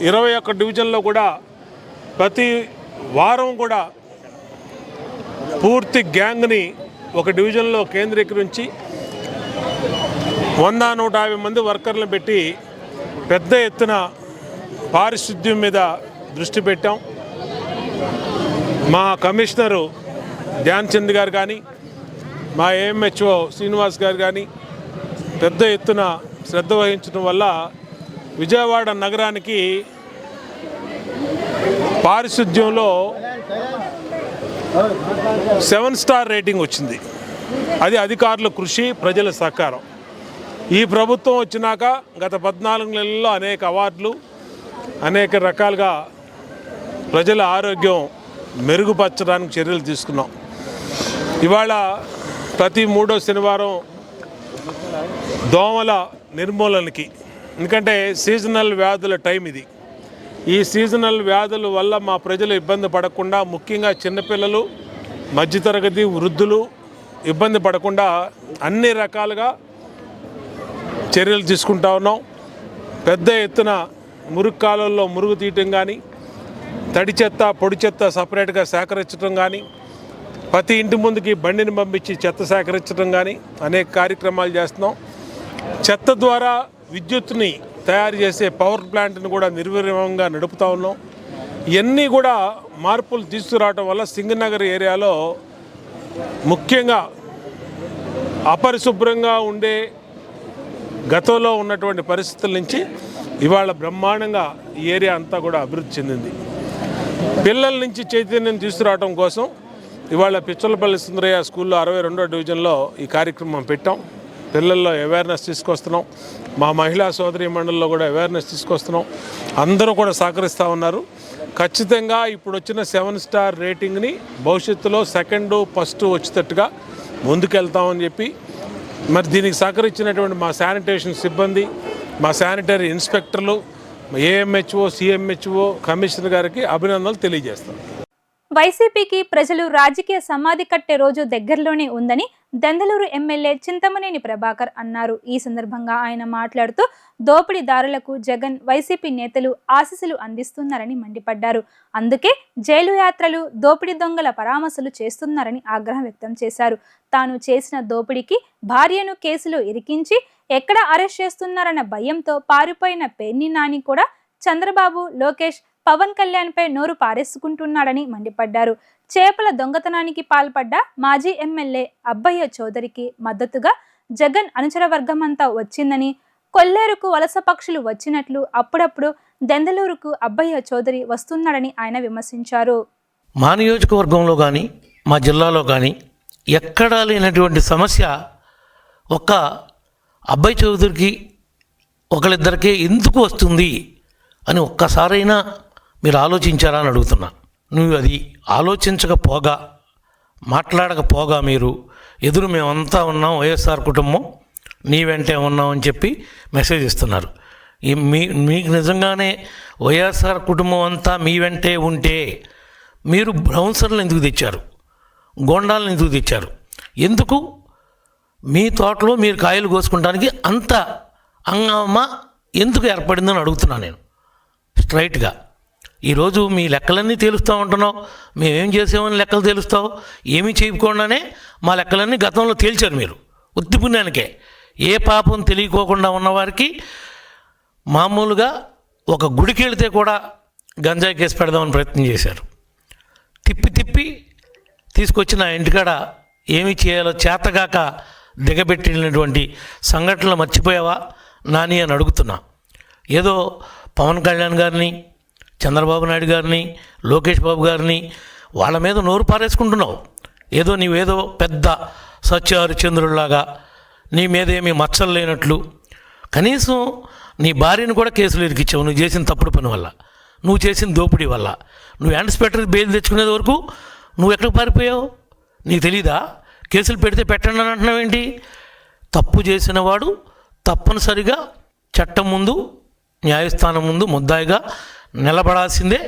21 డివిజన్లో కూడా ప్రతి వారం కూడా పూర్తి గ్యాంగ్ని ఒక డివిజన్లో కేంద్రీకరించి 100-150 మంది వర్కర్లను పెట్టి పెద్ద ఎత్తున పారిశుద్ధ్యం మీద దృష్టి పెట్టాం. మా కమిషనరు ధ్యాన్ చంద్ గారు కానీ, మా ఏఎంహెచ్ఓ శ్రీనివాస్ గారు కానీ పెద్ద ఎత్తున శ్రద్ధ వహించడం వల్ల విజయవాడ నగరానికి పారిశుద్ధ్యంలో 7 స్టార్ రేటింగ్ వచ్చింది. అది అధికారుల కృషి, ప్రజల సహకారం. ఈ ప్రభుత్వం వచ్చినాక గత 14 నెలల్లో అనేక అవార్డులు, అనేక రకాలుగా ప్రజల ఆరోగ్యం మెరుగుపరచడానికి చర్యలు తీసుకున్నాం. ఇవాళ ప్రతి 3వ శనివారం దోమల నిర్మూలనకి, ఎందుకంటే సీజనల్ వ్యాధుల టైం ఇది. ఈ సీజనల్ వ్యాధుల వల్ల మా ప్రజలు ఇబ్బంది పడకుండా, ముఖ్యంగా చిన్నపిల్లలు, మధ్యతరగతి వృద్ధులు ఇబ్బంది పడకుండా అన్ని రకాలుగా చర్యలు తీసుకుంటా ఉన్నాం. పెద్ద ఎత్తున మురుగు కాలువల్లో మురుగు తీయటం కానీ, తడి చెత్త పొడి చెత్త సపరేట్గా సేకరించడం కానీ, ప్రతి ఇంటి ముందుకి బండిని పంపించి చెత్త సేకరించడం కానీ అనేక కార్యక్రమాలు చేస్తున్నాం. చెత్త ద్వారా విద్యుత్తుని తయారు చేసే పవర్ ప్లాంట్ని కూడా నిర్విరామంగా నడుపుతా ఉన్నాం. ఇవన్నీ కూడా మార్పులు తీసుకురావడం వల్ల సింగనగర్ ఏరియాలో ముఖ్యంగా అపరిశుభ్రంగా ఉండే గతంలో ఉన్నటువంటి పరిస్థితుల నుంచి ఇవాళ బ్రహ్మాండంగా ఈ ఏరియా అంతా కూడా అభివృద్ధి చెందింది. పిల్లల నుంచి చైతన్యం తీసుకురావడం కోసం ఇవాళ పిచ్చలపల్లి సుందరయ్య స్కూల్లో 62వ డివిజన్లో ఈ కార్యక్రమం పెట్టాం. పిల్లల్లో అవేర్నెస్ తీసుకొస్తున్నాం. మా మహిళా సోదరి మండలిలో కూడా అవేర్నెస్ తీసుకొస్తున్నాం. అందరూ కూడా సహకరిస్తూ ఉన్నారు. ఖచ్చితంగా ఇప్పుడు వచ్చిన 7 స్టార్ రేటింగ్ని భవిష్యత్తులో 2nd, 1st వచ్చేటట్టుగా ముందుకెళ్తామని చెప్పి, మరి దీనికి సహకరించినటువంటి మా శానిటేషన్ సిబ్బంది, మా శానిటరీ ఇన్స్పెక్టర్లు, ఏఎంహెచ్ఓ, సిఎంహెచ్ఓ, కమిషనర్ గారికి అభినందనలు తెలియజేస్తాం. వైసీపీకి ప్రజలు రాజకీయ సమాధి కట్టే రోజు దగ్గరలోనే ఉందని దెందలూరు ఎమ్మెల్యే చింతమనేని ప్రభాకర్ అన్నారు. ఈ సందర్భంగా ఆయన మాట్లాడుతూ దోపిడీదారులకు జగన్, వైసీపీ నేతలు ఆశీస్సులు అందిస్తున్నారని మండిపడ్డారు. అందుకే జైలు యాత్రలు, దోపిడీ దొంగల పరామర్శలు చేస్తున్నారని ఆగ్రహం వ్యక్తం చేశారు. తాను చేసిన దోపిడీకి భార్యను కేసులో ఇరికించి ఎక్కడ అరెస్ట్ చేస్తున్నారన్న భయంతో పారిపోయిన పేర్ని నాని కూడా చంద్రబాబు, లోకేష్, పవన్ కళ్యాణ్ పై నోరు పారేసుకుంటున్నాడని మండిపడ్డారు. చేపల దొంగతనానికి పాల్పడ్డ మాజీ ఎమ్మెల్యే అబ్బయ్య చౌదరికి మద్దతుగా జగన్ అనుచర వర్గం అంతా వచ్చిందని, కొల్లేరుకు వలస పక్షులు వచ్చినట్లు అప్పుడప్పుడు దెందలూరుకు అబ్బయ్య చౌదరి వస్తున్నాడని ఆయన విమర్శించారు. మా నియోజకవర్గంలో కానీ, మా జిల్లాలో కానీ ఎక్కడా లేనటువంటి సమస్య ఒక్క అబ్బయ్య చౌదరికి ఒకళ్ళిద్దరికే ఎందుకు వస్తుంది అని ఒక్కసారైనా మీరు ఆలోచించారా అని అడుగుతున్నా. నువ్వు అది ఆలోచించకపోగా, మాట్లాడకపోగా మీరు ఎదురు మేమంతా ఉన్నాం, వైఎస్ఆర్ కుటుంబం నీ వెంటే ఉన్నాం అని చెప్పి మెసేజ్ ఇస్తున్నారు. మీకు నిజంగానే వైఎస్ఆర్ కుటుంబం అంతా మీ వెంటే ఉంటే మీరు బ్రౌన్సర్లు ఎందుకు తెచ్చారు? గోండాలను ఎందుకు తెచ్చారు? ఎందుకు మీ తోటలో మీరు కాయలు కోసుకుంటానికి అంత హంగామా ఎందుకు ఏర్పడిందని అడుగుతున్నాను నేను స్ట్రైట్గా. ఈరోజు మీ లెక్కలన్నీ తేలుస్తూ ఉంటున్నావు, మేమేం చేసామని లెక్కలు తేలుస్తావు. ఏమీ చేయకుండానే మా లెక్కలన్నీ గతంలో తేల్చారు మీరు ఉత్తి పుణ్యానికే. ఏ పాపం తెలియకోకుండా ఉన్నవారికి మామూలుగా ఒక గుడికి వెళితే కూడా గంజాయి కేసు పెడదామని ప్రయత్నం చేశారు. తిప్పి తీసుకొచ్చి నా ఇంటికాడ ఏమి చేయాలో చేతగాక దిగబెట్టినటువంటి సంఘటనలు మర్చిపోయావా నాని అని అడుగుతున్నా. ఏదో పవన్ కళ్యాణ్ గారిని, చంద్రబాబు నాయుడు గారిని, లోకేష్ బాబు గారిని వాళ్ళ మీద నోరు పారేసుకుంటున్నావు. ఏదో నీవేదో పెద్ద సత్యహరిచంద్రుడిలాగా నీ మీద ఏమీ మచ్చలు లేనట్లు. కనీసం నీ భార్యను కూడా కేసులు ఇరికిచ్చావు నువ్వు చేసిన తప్పుడు పని వల్ల, నువ్వు చేసిన దోపిడీ వల్ల. నువ్వు యాంటిసిపేటరీ బెయిల్ తెచ్చుకునేది వరకు నువ్వు ఎక్కడికి పారిపోయావు? నీకు తెలీదా? కేసులు పెడితే పెట్టండి అని అంటున్నావు ఏంటి? తప్పు చేసిన వాడు తప్పనిసరిగా చట్టం ముందు, న్యాయస్థానం ముందు ముద్దాయిగా నిలబడాల్సిందే.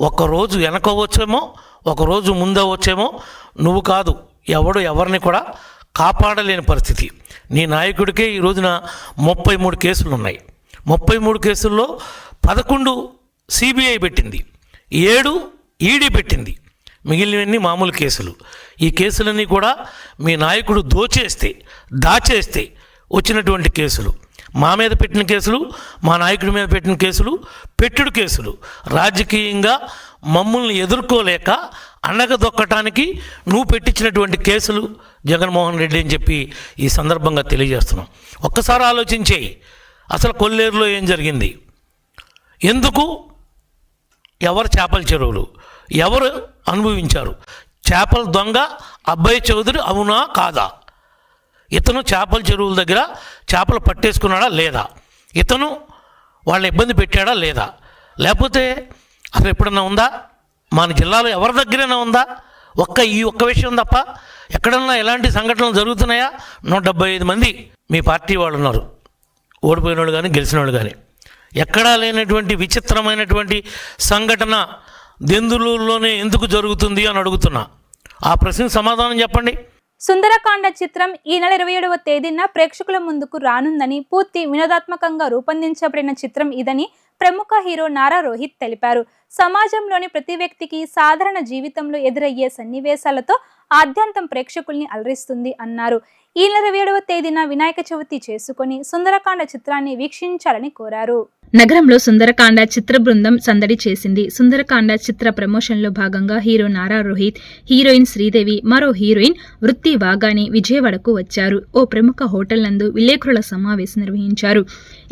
ఒకరోజు వెనకవచ్చేమో, ఒకరోజు ముందవచ్చేమో, నువ్వు కాదు ఎవడు ఎవరిని కూడా కాపాడలేని పరిస్థితి. నీ నాయకుడికే ఈ రోజున 33 కేసులు ఉన్నాయి. 33 కేసుల్లో 11 సిబిఐ పెట్టింది, 7 ఈడీ పెట్టింది, మిగిలినవన్నీ మామూలు కేసులు. ఈ కేసులన్నీ కూడా మీ నాయకుడు దాచేస్తే వచ్చినటువంటి కేసులు. మా మీద పెట్టిన కేసులు, మా నాయకుడి మీద పెట్టిన కేసులు, పెట్టుడు కేసులు. రాజకీయంగా మమ్మల్ని ఎదుర్కోలేక అణగదొక్కటానికి నువ్వు పెట్టించినటువంటి కేసులు జగన్మోహన్ రెడ్డి అని చెప్పి ఈ సందర్భంగా తెలియజేస్తున్నాం. ఒక్కసారి ఆలోచించేయి, అసలు కొల్లేరులో ఏం జరిగింది, ఎందుకు, ఎవరు చేపల చెరువులు, ఎవరు అనుభవించారు, చేపల దొంగ అబ్బాయి చౌదరి అవునా కాదా, ఇతను చేపల చెరువుల దగ్గర చేపలు పట్టేసుకున్నాడా లేదా, ఇతను వాళ్ళ ఇబ్బంది పెట్టాడా లేదా, లేకపోతే అసలు ఎప్పుడన్నా ఉందా, మన జిల్లాలో ఎవరి దగ్గరైనా ఉందా, ఈ ఒక్క విషయం తప్ప ఎక్కడన్నా ఎలాంటి సంఘటనలు జరుగుతున్నాయా? 175 మంది మీ పార్టీ వాళ్ళు ఉన్నారు, ఓడిపోయిన వాళ్ళు కానీ గెలిచిన వాళ్ళు కానీ. ఎక్కడా లేనటువంటి విచిత్రమైనటువంటి సంఘటన దెందులూరులోనే ఎందుకు జరుగుతుంది అని అడుగుతున్నా. ఆ ప్రశ్నకు సమాధానం చెప్పండి. సుందరకాండ చిత్రం ఈ నెల 27వ తేదీన ప్రేక్షకుల ముందుకు రానుందని, పూర్తి వినోదాత్మకంగా రూపొందించబడిన చిత్రం ఇదని ప్రముఖ హీరో నారా రోహిత్ తెలిపారు. సమాజంలోని ప్రతి వ్యక్తికి సాధారణ జీవితంలో ఎదురయ్యే సన్నివేశాలతో ఆద్యంతం ప్రేక్షకుల్ని అలరిస్తుంది అన్నారు. ఈ నెల 27వ తేదీన వినాయక చవితి చేసుకుని సుందరకాండ చిత్రాన్ని వీక్షించాలని కోరారు. నగరంలో సుందరకాండ చిత్ర బృందం సందడి చేసింది. సుందరకాండ చిత్ర ప్రమోషన్లో భాగంగా హీరో నారా రోహిత్, హీరోయిన్ శ్రీదేవి, మరో హీరోయిన్ వృత్తి వాగాని విజయవాడకు వచ్చారు. ఓ ప్రముఖ హోటల్ నందు విలేకరుల సమావేశం నిర్వహించారు.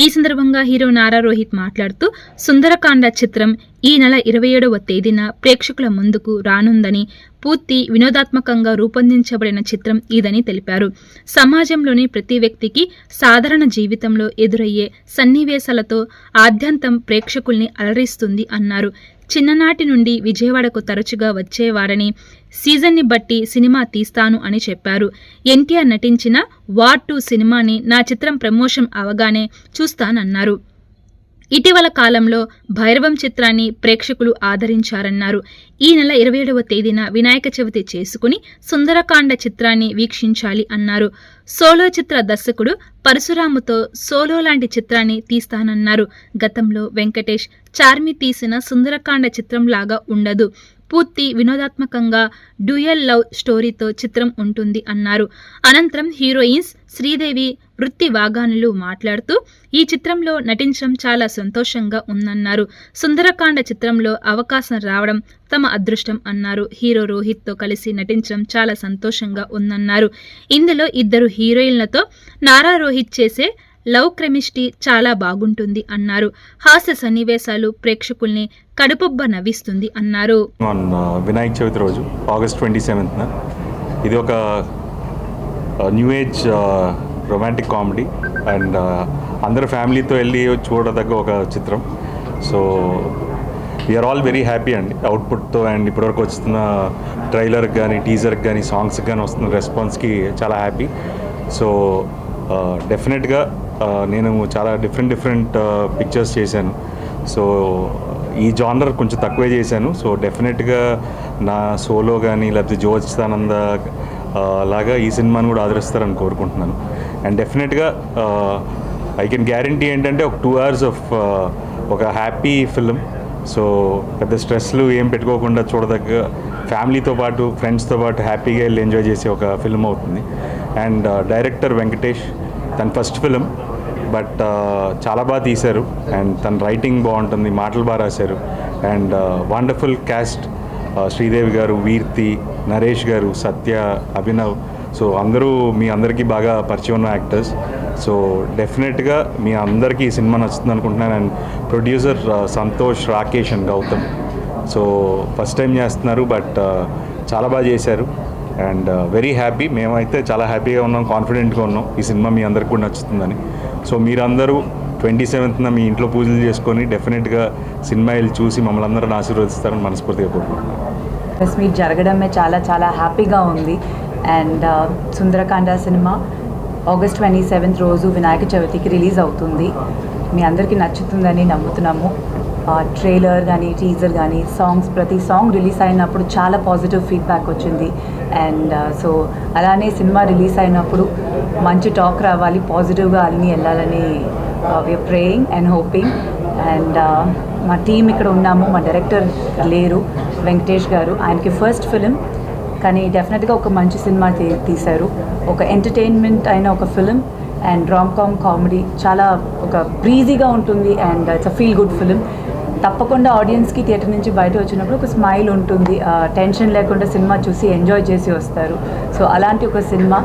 ఈ సందర్భంగా హీరో నారా రోహిత్ మాట్లాడుతూ, సుందరకాండ చిత్రం ఈ నెల 27వ తేదీన ప్రేక్షకుల ముందుకు రానుందని, పూర్తి వినోదాత్మకంగా రూపొందించబడిన చిత్రం ఇదని తెలిపారు. సమాజంలోని ప్రతి వ్యక్తికి సాధారణ జీవితంలో ఎదురయ్యే సన్నివేశాలతో ఆద్యంతం ప్రేక్షకుల్ని అలరిస్తుంది అన్నారు. చిన్ననాటి నుండి విజయవాడకు తరచుగా వచ్చేవారని, సీజన్ని బట్టి సినిమా తీస్తాను అని చెప్పారు. ఎన్టీఆర్ నటించిన వార్ 2 సినిమాని నా చిత్రం ప్రమోషన్ అవగానే చూస్తానన్నారు. ఇటీవల కాలంలో భైరవం చిత్రాన్ని ప్రేక్షకులు ఆదరించారన్నారు. ఈ నెల 27వ తేదీన వినాయక చవితి చేసుకుని సుందరకాండ చిత్రాన్ని వీక్షించాలి అన్నారు. సోలో చిత్ర దర్శకుడు పరశురాముతో సోలో లాంటి చిత్రాన్ని తీస్తానన్నారు. గతంలో వెంకటేష్, చార్మి తీసిన సుందరకాండ చిత్రంలాగా ఉండదు, పూర్తి వినోదాత్మకంగా డ్యూయల్ లవ్ స్టోరీతో చిత్రం ఉంటుంది అన్నారు. అనంతరం హీరోయిన్స్ శ్రీదేవి, వృత్తి వాగానులు మాట్లాడుతూ, ఈ చిత్రంలో నటించడం చాలా సంతోషంగా ఉందన్నారు. సుందరకాండ చిత్రంలో అవకాశం రావడం తమ అదృష్టం అన్నారు. హీరో రోహిత్తో కలిసి నటించడం చాలా సంతోషంగా ఉందన్నారు. ఇందులో 2 హీరోయిన్లతో నారా రోహిత్ చేసే లవ్ కెమిస్ట్రీ చాలా బాగుంటుంది అన్నారు. హాస్య సన్నివేశాలు ప్రేక్షకుల్ని కడుపుబ్బ నవ్విస్తుంది అన్నారు. వినాయక చవితి రోజు ఆగస్ట్ 27న ఇది ఒక new age romantic comedy and అందరు ఫ్యామిలీతో వెళ్ళి చూడదగ్గ ఒక చిత్రం. So we are all very happy అండి అవుట్పుట్తో. అండ్ ఇప్పటివరకు వస్తున్న ట్రైలర్కి కానీ, టీజర్కి కానీ, సాంగ్స్కి కానీ వస్తున్న రెస్పాన్స్కి చాలా హ్యాపీ. సో డెఫినెట్గా నేను చాలా డిఫరెంట్ పిక్చర్స్ చేశాను. సో ఈ జానర్ కొంచెం తక్కువే చేశాను. సో డెఫినెట్గా నా సోలో కానీ లేకపోతే జోచితానంద లాగా ఈ సినిమాని కూడా ఆదరిస్తారని కోరుకుంటున్నాను. అండ్ డెఫినెట్గా ఐ కెన్ గ్యారంటీ ఏంటంటే ఒక 2 hours ఆఫ్ ఒక హ్యాపీ ఫిలిం. సో పెద్ద స్ట్రెస్లు ఏం పెట్టుకోకుండా చూడదగ్గ, ఫ్యామిలీతో పాటు ఫ్రెండ్స్తో పాటు హ్యాపీగా వెళ్ళి ఎంజాయ్ చేసే ఒక ఫిల్మ్ అవుతుంది. అండ్ డైరెక్టర్ వెంకటేష్, తన ఫస్ట్ ఫిలిం, బట్ చాలా బాగా తీశారు. అండ్ తన రైటింగ్ బాగుంటుంది, మాటలు బాగా రాశారు. అండ్ వండర్ఫుల్ క్యాస్ట్, శ్రీదేవి గారు, వీర్తి, నరేష్ గారు, సత్య, అభినవ్. సో మీ అందరికీ బాగా పరిచయం ఉన్న యాక్టర్స్. సో డెఫినెట్గా మీ అందరికీ ఈ సినిమా నచ్చుతుంది అనుకుంటున్నాను. And producer Santosh, Rakesh and Gautam. So first time చేస్తున్నారు, బట్ చాలా బాగా చేశారు. And very happy. మేమైతే చాలా హ్యాపీగా ఉన్నాం, కాన్ఫిడెంట్గా ఉన్నాం ఈ సినిమా మీ అందరికి కూడా నచ్చుతుందని. సో మీరందరూ 27న మీ ఇంట్లో పూజలు చేసుకొని డెఫినెట్గా సినిమా వెళ్ళి చూసి మమ్మల్ని అందరిని ఆశీర్వదిస్తారని మనస్ఫూర్తిగా కోరుకుంటున్నాను. ప్రెస్ మీట్ జరగడమే చాలా హ్యాపీగా ఉంది. And Sundarakanda cinema August 27th రోజు వినాయక చవితికి రిలీజ్ అవుతుంది. మీ అందరికీ నచ్చుతుందని నమ్ముతున్నాము. ట్రైలర్ కానీ, టీజర్ కానీ, సాంగ్స్, ప్రతి సాంగ్ రిలీజ్ అయినప్పుడు చాలా పాజిటివ్ ఫీడ్బ్యాక్ వచ్చింది. అండ్ సో అలానే సినిమా రిలీజ్ అయినప్పుడు మంచి టాక్ రావాలి, పాజిటివ్గా అన్నీ వెళ్ళాలని we are praying and hoping. And మా టీం ఇక్కడ ఉన్నాము. మా డైరెక్టర్ లేరు, వెంకటేష్ గారు, ఆయనకి ఫస్ట్ ఫిలిం, కానీ డెఫినెట్గా ఒక మంచి సినిమా తీశారు. ఒక ఎంటర్టైన్మెంట్ అయిన ఒక ఫిలిం అండ్ రామ్ కామెడీ, చాలా ఒక బ్రీజీగా ఉంటుంది and it's a feel good film. తప్పకుండా ఆడియన్స్కి థియేటర్ నుంచి బయట వచ్చినప్పుడు ఒక స్మైల్ ఉంటుంది, టెన్షన్ లేకుండా సినిమా చూసి ఎంజాయ్ చేసి వస్తారు. సో అలాంటి ఒక సినిమా.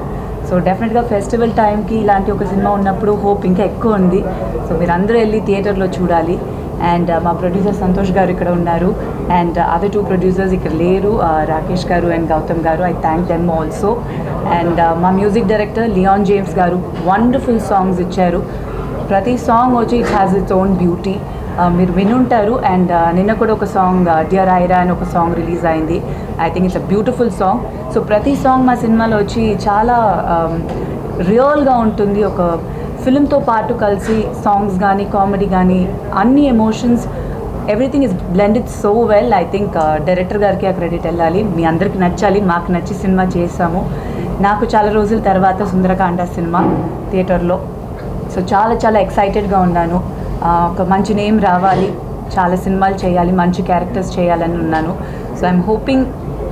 సో డెఫినెట్గా ఫెస్టివల్ టైంకి ఇలాంటి ఒక సినిమా ఉన్నప్పుడు హోప్ ఇంకా ఎక్కువ ఉంది. సో మీరు అందరూ వెళ్ళి థియేటర్లో చూడాలి. అండ్ మా ప్రొడ్యూసర్ సంతోష్ గారు ఇక్కడ ఉన్నారు అండ్ అదర్ 2 ప్రొడ్యూసర్స్ ఇక్కడ లేరు, రాకేష్ గారు అండ్ గౌతమ్ గారు. I thank them also. And మా మ్యూజిక్ డైరెక్టర్ లియాన్ జేమ్స్ గారు వండర్ఫుల్ సాంగ్స్ ఇచ్చారు. ప్రతి సాంగ్ వచ్చి it has its own beauty. మీరు వినుంటారు. అండ్ నిన్న కూడా ఒక సాంగ్ డియర్ ఐరా అని ఒక సాంగ్ రిలీజ్ అయింది. I think it's a beautiful song. So ప్రతి సాంగ్ మా సినిమాలో వచ్చి చాలా రియల్గా ఉంటుంది. ఒక ఫిల్మ్తో పాటు కలిసి సాంగ్స్ కానీ కామెడీ కానీ అన్ని emotions everything is blended so well. I think director గారికి ఆ క్రెడిట్ వెళ్ళాలి. మీ అందరికి నచ్చాలి. మాకు నచ్చి సినిమా చేసాము. నాకు చాలా రోజుల తర్వాత సుందరకాండ సినిమా థియేటర్లో. సో చాలా ఎక్సైటెడ్గా ఉన్నాను. ఒక మంచి నేమ్ రావాలి, చాలా సినిమాలు చేయాలి, మంచి క్యారెక్టర్స్ చేయాలని ఉన్నాను. So I'm hoping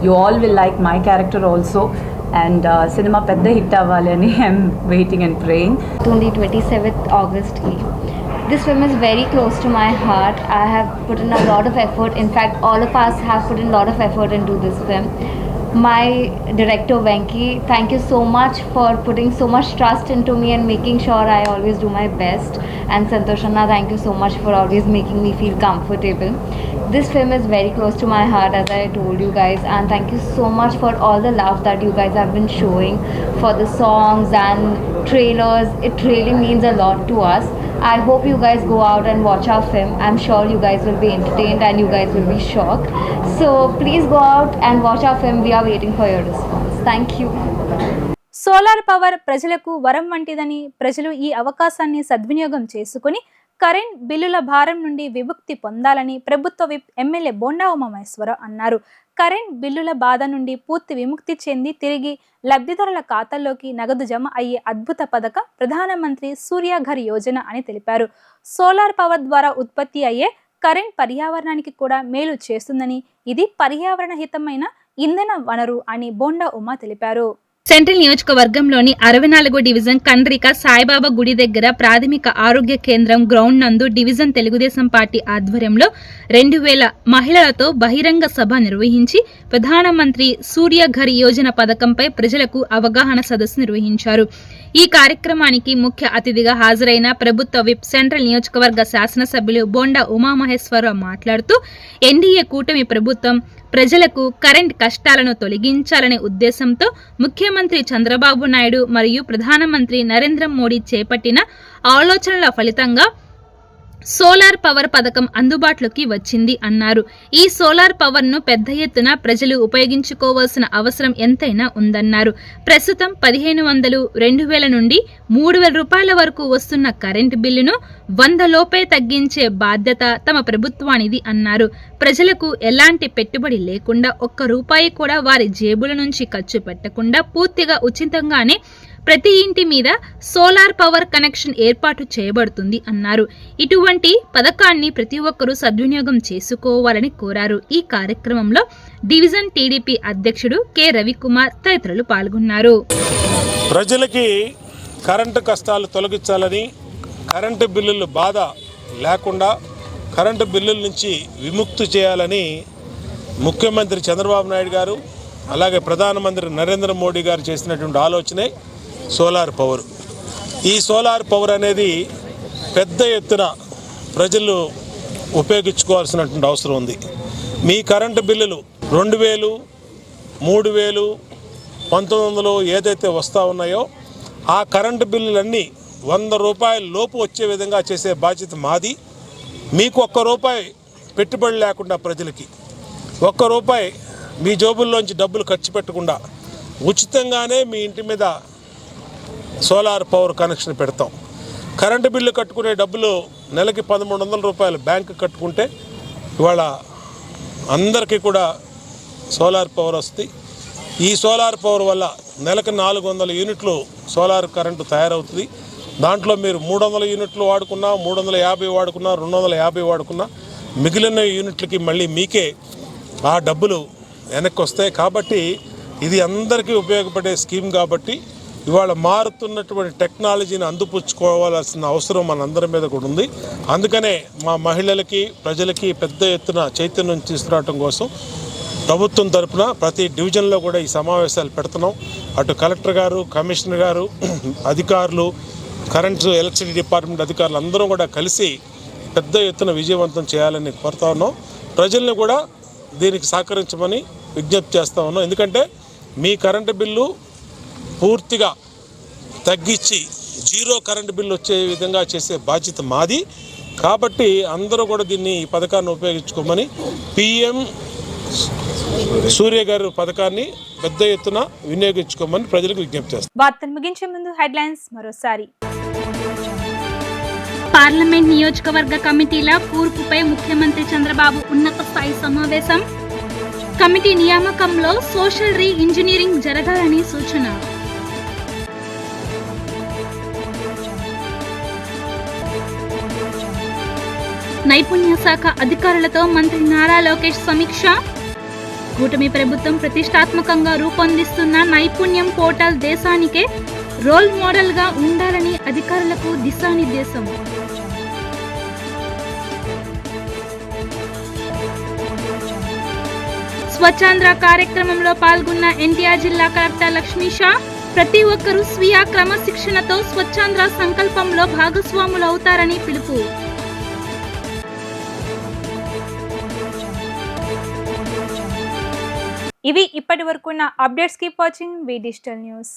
you all will like my character also and cinema పెద్ద హిట్ అవ్వాలని I'm waiting and praying. On the 27th August ki. This film is very close to my heart. I have put in a lot of effort. In fact, all of us have put in a lot of effort into this film. My director Venki, thank you so much for putting so much trust into me and making sure I always do my best. And Santosh Anna, thank you so much for always making me feel comfortable. This film is very close to my heart, as I told you guys, and thank you so much for all the love that you guys have been showing for the songs and trailers. It really means a lot to us. I hope you guys go out and watch our film. I'm sure you guys will be entertained and you guys will be shocked. So please go out and watch our film. We are waiting for your response. Thank you. Solar power ప్రజలకు వరం వంటిదని, ప్రజలు ఈ అవకాశాన్ని సద్వినియోగం చేసుకుని current బిల్లుల భారం నుండి విముక్తి పొందాలని ప్రభుత్వ విప్ ఎమ్మెల్యే బోండా ఉమామహేశ్వరరావు అన్నారు. కరెంట్ బిల్లుల బాధ నుండి పూర్తి విముక్తి చెంది తిరిగి లబ్ధిదారుల ఖాతాల్లోకి నగదు జమ అయ్యే అద్భుత పథకం ప్రధానమంత్రి సూర్యఘర్ యోజన అని తెలిపారు. సోలార్ పవర్ ద్వారా ఉత్పత్తి అయ్యే కరెంట్ పర్యావరణానికి కూడా మేలు చేస్తుందని, ఇది పర్యావరణ హితమైన ఇంధన వనరు అని బోండా ఉమా తెలిపారు. సెంట్రల్ నియోజకవర్గంలోని 64 డివిజన్ కండ్రిక సాయిబాబా గుడి దగ్గర ప్రాథమిక ఆరోగ్య కేంద్రం గ్రౌండ్ నందు డివిజన్ తెలుగుదేశం పార్టీ ఆధ్వర్యంలో 2000 మహిళలతో బహిరంగ సభ నిర్వహించి ప్రధానమంత్రి సూర్యఘర్ యోజన పథకంపై ప్రజలకు అవగాహన సదస్సు నిర్వహించారు. ఈ కార్యక్రమానికి ముఖ్య అతిథిగా హాజరైన ప్రభుత్వ విప్ సెంట్రల్ నియోజకవర్గ శాసనసభ్యులు బోండా ఉమామహేశ్వరరావు మాట్లాడుతూ ఎన్డీఏ కూటమి ప్రభుత్వం ప్రజలకు కరెంట్ కష్టాలను తొలగించాలనే ఉద్దేశంతో ముఖ్యమంత్రి చంద్రబాబు నాయుడు మరియు ప్రధానమంత్రి నరేంద్ర మోడీ చేపట్టిన ఆలోచనల ఫలితంగా సోలార్ పవర్ పథకం అందుబాటులోకి వచ్చింది అన్నారు. ఈ సోలార్ పవర్ ను పెద్ద ఎత్తున ప్రజలు ఉపయోగించుకోవాల్సిన అవసరం ఎంతైనా ఉందన్నారు. ప్రస్తుతం 1500, 2000 నుండి 3000 రూపాయల వరకు వస్తున్న కరెంటు బిల్లును 100 లోపే తగ్గించే బాధ్యత తమ ప్రభుత్వానిది అన్నారు. ప్రజలకు ఎలాంటి పెట్టుబడి లేకుండా ఒక్క రూపాయి కూడా వారి జేబుల నుంచి ఖర్చు పెట్టకుండా పూర్తిగా ఉచితంగానే ప్రతి ఇంటి మీద సోలార్ పవర్ కనెక్షన్ ఏర్పాటు చేయబడుతుంది అన్నారు. ఇటువంటి పథకాన్ని ప్రతి ఒక్కరూ సద్వినియోగం చేసుకోవాలని కోరారు. ఈ కార్యక్రమంలో డివిజన్ టీడీపీ అధ్యక్షుడు కె రవికుమార్ తదితరులు పాల్గొన్నారు. ప్రజలకి కరెంటు కష్టాలు తొలగించాలని, కరెంటు బిల్లుల బాధ లేకుండా కరెంటు బిల్లుల నుంచి విముక్తి చేయాలని ముఖ్యమంత్రి చంద్రబాబు నాయుడు గారు అలాగే ప్రధానమంత్రి నరేంద్ర మోడీ గారు చేసినటువంటి ఆలోచనే సోలార్ పవర్. ఈ సోలార్ పవర్ అనేది పెద్ద ఎత్తున ప్రజలు ఉపయోగించుకోవాల్సినటువంటి అవసరం ఉంది. మీ కరెంటు బిల్లులు 2000, 3000, 1900 ఏదైతే వస్తూ ఉన్నాయో ఆ కరెంటు బిల్లులన్నీ 100 రూపాయల లోపు వచ్చే విధంగా చేసే బాధ్యత మాది. మీకు ₹1 పెట్టుబడి లేకుండా ప్రజలకి ₹1 మీ జోబుల్లోంచి డబ్బులు ఖర్చు పెట్టకుండా ఉచితంగానే మీ ఇంటి మీద సోలార్ పవర్ కనెక్షన్ పెడతాం. కరెంటు బిల్లు కట్టుకునే డబ్బులు నెలకి ₹1300 బ్యాంకు కట్టుకుంటే ఇవాళ అందరికీ కూడా సోలార్ పవర్ వస్తుంది. ఈ సోలార్ పవర్ వల్ల నెలకు 400 యూనిట్లు సోలార్ కరెంటు తయారవుతుంది. దాంట్లో మీరు 300 యూనిట్లు వాడుకున్నా, 350 వాడుకున్నా, 250 వాడుకున్నా మిగిలిన యూనిట్లకి మళ్ళీ మీకే ఆ డబ్బులు వెనక్కి వస్తాయి. కాబట్టి ఇది అందరికీ ఉపయోగపడే స్కీమ్ కాబట్టి ఇవాళ మారుతున్నటువంటి టెక్నాలజీని అందిపుచ్చుకోవాల్సిన అవసరం మనందరి మీద కూడా ఉంది. అందుకనే మా మహిళలకి ప్రజలకి పెద్ద ఎత్తున చైతన్యం తీసుకురావడం కోసం ప్రభుత్వం తరపున ప్రతి డివిజన్లో కూడా ఈ సమావేశాలు పెడుతున్నాం. అటు కలెక్టర్ గారు, కమిషనర్ గారు, అధికారులు, కరెంటు ఎలక్ట్రిసిటీ డిపార్ట్మెంట్ అధికారులు అందరూ కూడా కలిసి పెద్ద ఎత్తున విజయవంతం చేయాలని కోరుతా ఉన్నాం. ప్రజల్ని కూడా దీనికి సహకరించమని విజ్ఞప్తి చేస్తూ ఉన్నాం. ఎందుకంటే మీ కరెంటు బిల్లు పూర్తిగా తగ్గించి జీరో కరెంటు బిల్లు వచ్చే విధంగా చేసే బాధ్యత మాది. కాబట్టి అందరూ కూడా దీన్ని ఈ పథకాన్ని ఉపయోగించుకోమని PM సూర్య గారు పథకాన్ని పెద్ద ఎత్తున వినియోగించుకోమని ప్రజలకు విజ్ఞప్తి చేస్తారు. వార్తలు ముగించే ముందు హెడ్లైన్స్ మరోసారి. పార్లమెంట్ నియోజకవర్గ కమిటీల కూర్పుపై ముఖ్యమంత్రి చంద్రబాబు ఉన్నత స్థాయి సమావేశం. కమిటీ నియామకంలో సోషల్ రీ ఇంజనీరింగ్ జరగాలని సూచన. నైపుణ్య శాఖ అధికారులతో మంత్రి నారా లోకేష్ సమీక్ష. కూటమి ప్రభుత్వం ప్రతిష్టాత్మకంగా రూపొందిస్తున్న నైపుణ్యం పోర్టల్ దేశానికే రోల్ మోడల్ గా ఉండాలని అధికారులకు దిశానిర్దేశం. స్వచ్ఛాంధ్ర కార్యక్రమంలో పాల్గొన్న ఎన్టీఆర్ జిల్లా కలెక్టర్ లక్ష్మీషా. ప్రతి ఒక్కరూ స్వీయ క్రమశిక్షణతో స్వచ్ఛాంధ్ర సంకల్పంలో భాగస్వాములవుతారని పిలుపు. ఇవి ఇప్పటి వరకు ఉన్న అప్డేట్స్. కీప్ వాచింగ్ వి డిజిటల్ న్యూస్.